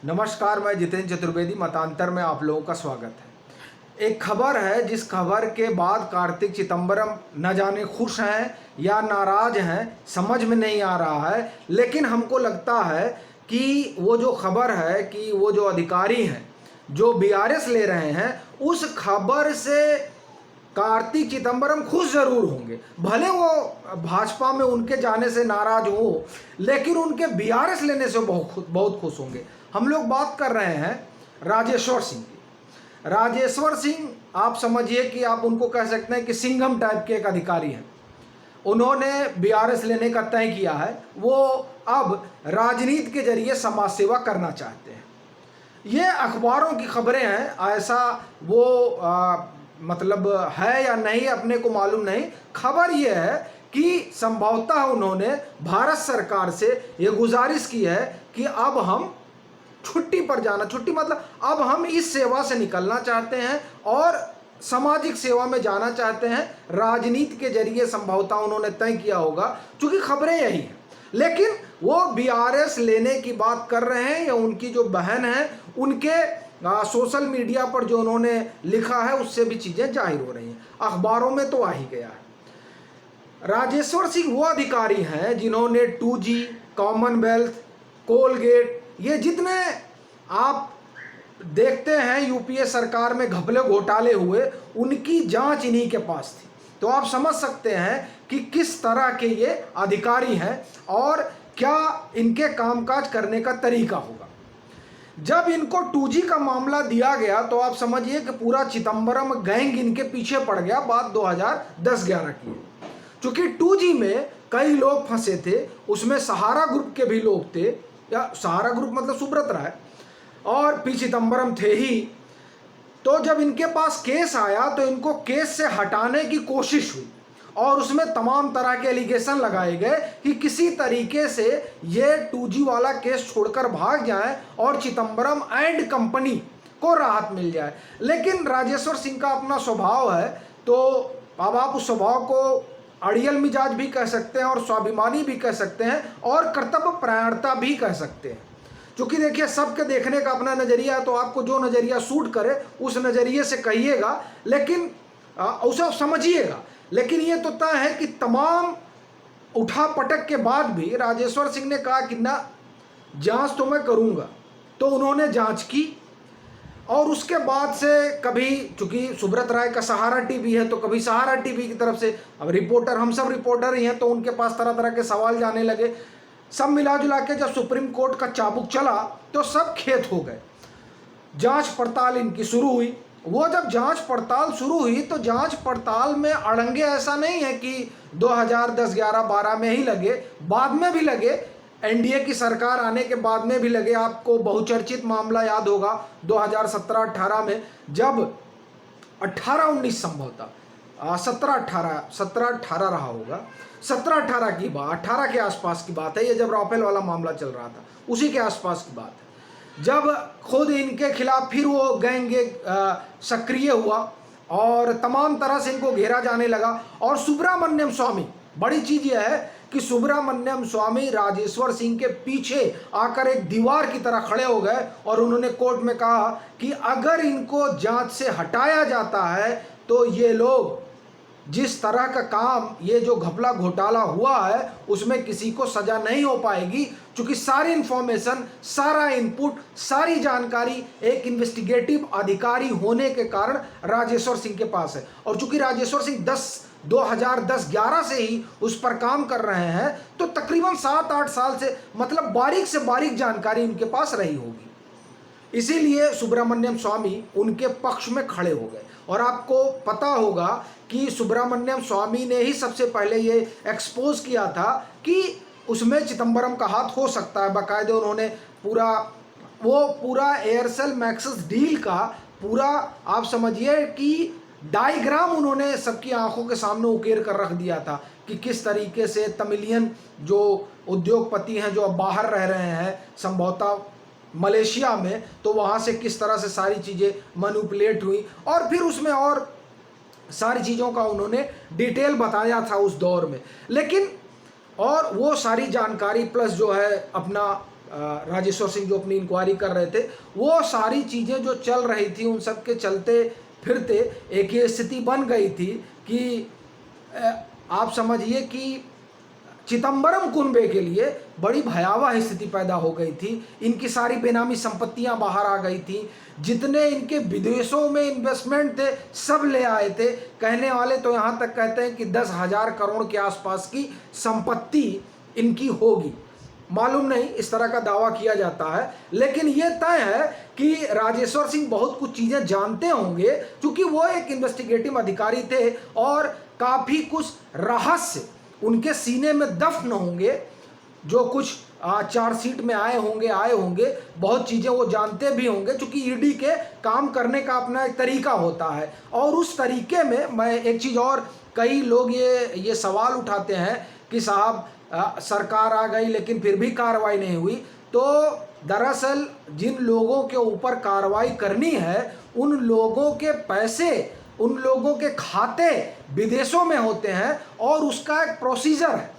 नमस्कार, मैं जितेंद्र चतुर्वेदी मतांतर में आप लोगों का स्वागत है। एक खबर है जिस खबर के बाद कार्तिक चिदंबरम न जाने खुश हैं या नाराज हैं, समझ में नहीं आ रहा है। लेकिन हमको लगता है कि वो जो खबर है कि वो जो अधिकारी हैं जो बीआरएस ले रहे हैं, उस खबर से कार्तिक चिदंबरम खुश जरूर होंगे। भले वो भाजपा में उनके जाने से नाराज हो, लेकिन उनके बीआरएस लेने से बहुत खुश होंगे। हम लोग बात कर रहे हैं राजेश्वर सिंह की। राजेश्वर सिंह, आप समझिए कि आप उनको कह सकते हैं कि सिंघम टाइप के एक अधिकारी हैं। उन्होंने बीआरएस लेने का तय किया है। वो अब राजनीति के जरिए समाज सेवा करना चाहते हैं। ये अखबारों की खबरें हैं, ऐसा वो मतलब है या नहीं अपने को मालूम नहीं। खबर ये है कि संभवतः उन्होंने भारत सरकार से ये गुजारिश की है कि अब हम छुट्टी पर जाना, छुट्टी मतलब अब हम इस सेवा से निकलना चाहते हैं और सामाजिक सेवा में जाना चाहते हैं। राजनीति के जरिए संभवतः उन्होंने तय किया होगा, क्योंकि खबरें यही हैं। लेकिन वो बीआरएस लेने की बात कर रहे हैं या उनकी जो बहन है उनके सोशल मीडिया पर जो उन्होंने लिखा है उससे भी चीज़ें जाहिर हो रही हैं। अखबारों में तो आ ही गया है। राजेश्वर सिंह वो अधिकारी हैं जिन्होंने 2G, कॉमनवेल्थ, कोलगेट, ये जितने आप देखते हैं यूपीए सरकार में घपले घोटाले हुए, उनकी जांच इन्हीं के पास थी। तो आप समझ सकते हैं कि किस तरह के ये अधिकारी हैं और क्या इनके कामकाज करने का तरीका होगा। जब इनको 2G का मामला दिया गया तो आप समझिए कि पूरा चिदंबरम गैंग इनके पीछे पड़ गया। बात 2010-11 की है। चूंकि 2G में कई लोग फंसे थे, उसमें सहारा ग्रुप के भी लोग थे, या सहारा ग्रुप मतलब सुब्रत राय और पी चिदंबरम थे ही। तो जब इनके पास केस आया तो इनको केस से हटाने की कोशिश हुई और उसमें तमाम तरह के एलिगेशन लगाए गए कि किसी तरीके से ये 2G वाला केस छोड़कर भाग जाए और चिदंबरम एंड कंपनी को राहत मिल जाए। लेकिन राजेश्वर सिंह का अपना स्वभाव है, तो अब आप उस स्वभाव को अड़ियल मिजाज भी कह सकते हैं और स्वाभिमानी भी कह सकते हैं और कर्तव्य परायणता भी कह सकते हैं। क्योंकि देखिए, सबके देखने का अपना नज़रिया है, तो आपको जो नज़रिया सूट करे उस नज़रिए से कहिएगा, लेकिन उसे समझिएगा। लेकिन ये तो तय है कि तमाम उठापटक के बाद भी राजेश्वर सिंह ने कहा कि ना, जांच तो मैं करूंगा। तो उन्होंने जांच की और उसके बाद से कभी, चूंकि सुब्रत राय का सहारा टीवी है, तो कभी सहारा टीवी की तरफ से, अब रिपोर्टर, हम सब रिपोर्टर ही हैं, तो उनके पास तरह तरह के सवाल जाने लगे। सब मिला जुला के जब सुप्रीम कोर्ट का चाबुक चला तो सब खेत हो गए। जांच पड़ताल इनकी शुरू हुई। वो जब जांच पड़ताल शुरू हुई तो जांच पड़ताल में अड़ंगे ऐसा नहीं है कि 2010, 11, 12 में ही लगे, बाद में भी लगे, एनडीए की सरकार आने के बाद में भी लगे। आपको बहुचर्चित मामला याद होगा 2017-18 में, जब 18-19 संभवतः 17-18 रहा होगा, 17-18 की बात, 18 के आसपास की बात है ये, जब राफेल वाला मामला चल रहा था, उसी के आसपास की बात है, जब खुद इनके खिलाफ फिर वो गैंग सक्रिय हुआ और तमाम तरह से इनको घेरा जाने लगा। और सुब्रमण्यम स्वामी, बड़ी चीज़ यह है कि सुब्रमण्यम स्वामी राजेश्वर सिंह के पीछे आकर एक दीवार की तरह खड़े हो गए और उन्होंने कोर्ट में कहा कि अगर इनको जांच से हटाया जाता है तो ये लोग जिस तरह का काम, ये जो घपला घोटाला हुआ है, उसमें किसी को सजा नहीं हो पाएगी, क्योंकि सारी इंफॉर्मेशन, सारा इनपुट, सारी जानकारी एक इन्वेस्टिगेटिव अधिकारी होने के कारण राजेश्वर सिंह के पास है। और चूंकि राजेश्वर सिंह 2010-11 से ही उस पर काम कर रहे हैं, तो तकरीबन 7-8 साल से, मतलब बारीक से बारीक जानकारी उनके पास रही होगी। इसीलिए सुब्रमण्यम स्वामी उनके पक्ष में खड़े हो गए। और आपको पता होगा कि सुब्रमण्यम स्वामी ने ही सबसे पहले ये एक्सपोज किया था कि उसमें चिदंबरम का हाथ हो सकता है। बाकायदे उन्होंने पूरा एयरसेल मैक्सिस डील का पूरा, आप समझिए कि डायग्राम उन्होंने सबकी आंखों के सामने उकेर कर रख दिया था कि किस तरीके से तमिलियन जो उद्योगपति हैं, जो अब बाहर रह रहे हैं संभवतः मलेशिया में, तो वहाँ से किस तरह से सारी चीज़ें मैनिपुलेट हुई और फिर उसमें और सारी चीज़ों का उन्होंने डिटेल बताया था उस दौर में। लेकिन और वो सारी जानकारी प्लस जो है अपना राजेश्वर सिंह जो अपनी इंक्वायरी कर रहे थे, वो सारी चीज़ें जो चल रही थी उन सब के चलते फिरते एक ये स्थिति बन गई थी कि आप समझिए कि चिदंबरम कुनबे के लिए बड़ी भयावह स्थिति पैदा हो गई थी। इनकी सारी बेनामी संपत्तियां बाहर आ गई थी, जितने इनके विदेशों में इन्वेस्टमेंट थे सब ले आए थे। कहने वाले तो यहाँ तक कहते हैं कि 10,000 करोड़ के आसपास की संपत्ति इनकी होगी, मालूम नहीं, इस तरह का दावा किया जाता है। लेकिन ये तय है कि राजेश्वर सिंह बहुत कुछ चीज़ें जानते होंगे, क्योंकि वो एक इन्वेस्टिगेटिव अधिकारी थे और काफ़ी कुछ रहस्य उनके सीने में दफन होंगे। जो कुछ चार्जशीट में आए होंगे बहुत चीज़ें वो जानते भी होंगे, क्योंकि ईडी के काम करने का अपना एक तरीका होता है। और उस तरीके में मैं एक चीज़ और, कई लोग ये सवाल उठाते हैं कि साहब सरकार आ गई लेकिन फिर भी कार्रवाई नहीं हुई। तो दरअसल जिन लोगों के ऊपर कार्रवाई करनी है उन लोगों के पैसे, उन लोगों के खाते विदेशों में होते हैं और उसका एक प्रोसीजर है।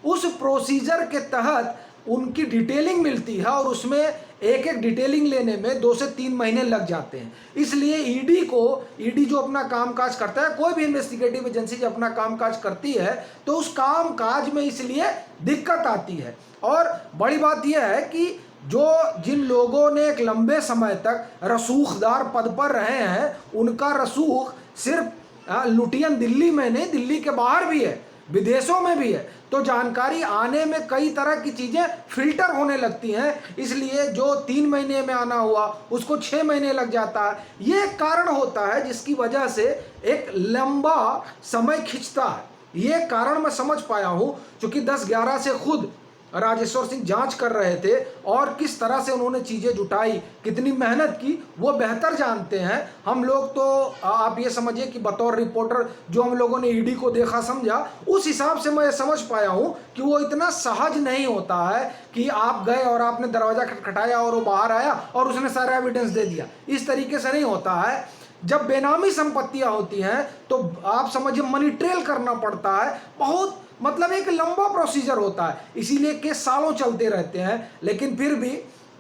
उस प्रोसीजर के तहत उनकी डिटेलिंग मिलती है और उसमें एक एक डिटेलिंग लेने में 2 से 3 महीने लग जाते हैं। इसलिए ईडी जो अपना कामकाज करता है, कोई भी इन्वेस्टिगेटिव एजेंसी जब अपना कामकाज करती है तो उस कामकाज में इसलिए दिक्कत आती है। और बड़ी बात यह है कि जिन लोगों ने एक लंबे समय तक रसूखदार पद पर रहे हैं, उनका रसूख सिर्फ लुटियन दिल्ली में नहीं, दिल्ली के बाहर भी है, विदेशों में भी है। तो जानकारी आने में कई तरह की चीज़ें फिल्टर होने लगती हैं, इसलिए जो 3 महीने में आना हुआ उसको 6 महीने लग जाता है। ये एक कारण होता है जिसकी वजह से एक लंबा समय खिंचता है। ये कारण मैं समझ पाया हूँ, क्योंकि 10-11 से खुद राजेश्वर सिंह जांच कर रहे थे और किस तरह से उन्होंने चीज़ें जुटाई, कितनी मेहनत की, वो बेहतर जानते हैं। हम लोग तो आप ये समझिए कि बतौर रिपोर्टर जो हम लोगों ने ईडी को देखा समझा, उस हिसाब से मैं समझ पाया हूँ कि वो इतना सहज नहीं होता है कि आप गए और आपने दरवाज़ा खटखटाया और वो बाहर आया और उसने सारा एविडेंस दे दिया। इस तरीके से नहीं होता है। जब बेनामी संपत्तियाँ होती हैं तो आप समझिए मनी ट्रेल करना पड़ता है, बहुत मतलब एक लंबा प्रोसीजर होता है, इसीलिए केस सालों चलते रहते हैं। लेकिन फिर भी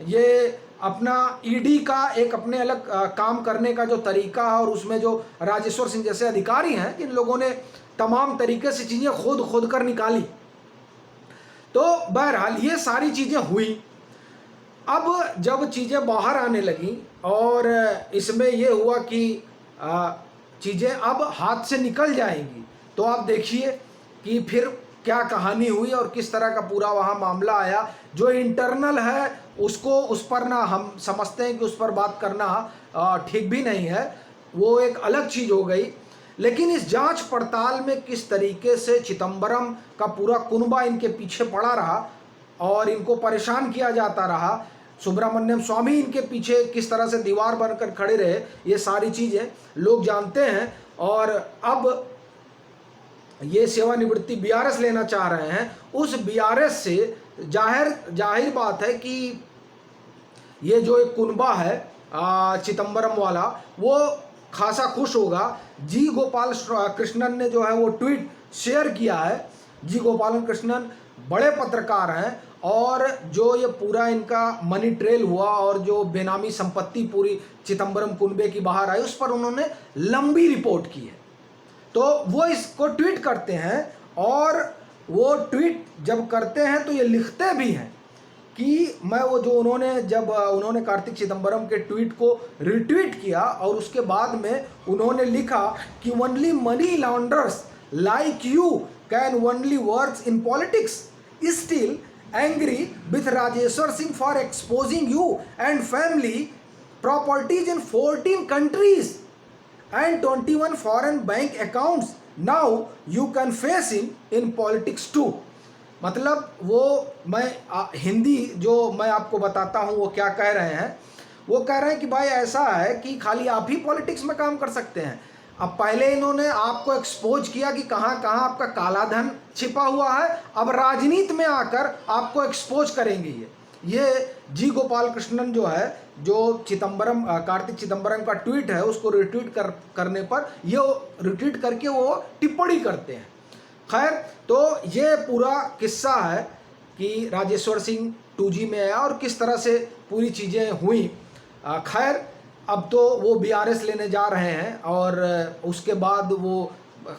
ये अपना ईडी का एक अपने अलग काम करने का जो तरीका है और उसमें जो राजेश्वर सिंह जैसे अधिकारी हैं जिन लोगों ने तमाम तरीके से चीज़ें खोद कर निकाली, तो बहरहाल ये सारी चीज़ें हुई। अब जब चीज़ें बाहर आने लगी और इसमें ये हुआ कि चीज़ें अब हाथ से निकल जाएंगी, तो आप देखिए कि फिर क्या कहानी हुई और किस तरह का पूरा वहाँ मामला आया। जो इंटरनल है उसको, उस पर ना हम समझते हैं कि उस पर बात करना ठीक भी नहीं है, वो एक अलग चीज़ हो गई। लेकिन इस जांच पड़ताल में किस तरीके से चिदंबरम का पूरा कुनबा इनके पीछे पड़ा रहा और इनको परेशान किया जाता रहा, सुब्रमण्यम स्वामी इनके पीछे किस तरह से दीवार बनकर खड़े रहे, ये सारी चीज़ें लोग जानते हैं। और अब ये सेवानिवृत्ति बीआरएस लेना चाह रहे हैं। उस बीआरएस से जाहिर बात है कि ये जो एक कुनबा है चिदंबरम वाला, वो खासा खुश होगा। जी गोपाल कृष्णन ने जो है वो ट्वीट शेयर किया है। जी गोपाल कृष्णन बड़े पत्रकार हैं और जो ये पूरा इनका मनी ट्रेल हुआ और जो बेनामी संपत्ति पूरी चिदंबरम कुनबे की बाहर आई, उस पर उन्होंने लंबी रिपोर्ट की है। तो वो इसको ट्वीट करते हैं और वो ट्वीट जब करते हैं तो ये लिखते भी हैं कि मैं वो जो उन्होंने कार्तिक चिदंबरम के ट्वीट को रिट्वीट किया और उसके बाद में उन्होंने लिखा कि only money launders like you can only work in politics, still angry with Rajeshwar Singh for exposing you and family properties in 14 countries and 21 foreign bank accounts. Now you can face him in politics too. मतलब वो मैं हिंदी जो मैं आपको बताता हूँ वो क्या कह रहे हैं। वो कह रहे हैं कि भाई ऐसा है कि खाली आप ही पॉलिटिक्स में काम कर सकते हैं। अब पहले इन्होंने आपको एक्सपोज किया कि कहाँ कहाँ आपका काला धन छिपा हुआ है, अब राजनीति में आकर आपको एक्सपोज करेंगे। ये जी गोपाल कृष्णन जो है, जो कार्तिक चिदंबरम का ट्वीट है उसको रिट्वीट करने पर ये रिट्वीट करके वो टिप्पणी करते हैं। खैर, तो ये पूरा किस्सा है कि राजेश्वर सिंह 2G में आया और किस तरह से पूरी चीज़ें हुई। खैर अब तो वो बीआरएस लेने जा रहे हैं और उसके बाद वो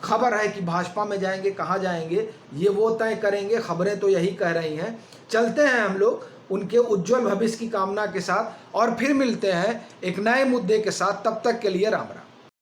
खबर है कि भाजपा में जाएंगे, कहाँ जाएंगे ये वो तय करेंगे। खबरें तो यही कह रही हैं। चलते हैं हम लोग उनके उज्जवल भविष्य की कामना के साथ और फिर मिलते हैं एक नए मुद्दे के साथ। तब तक के लिए राम राम।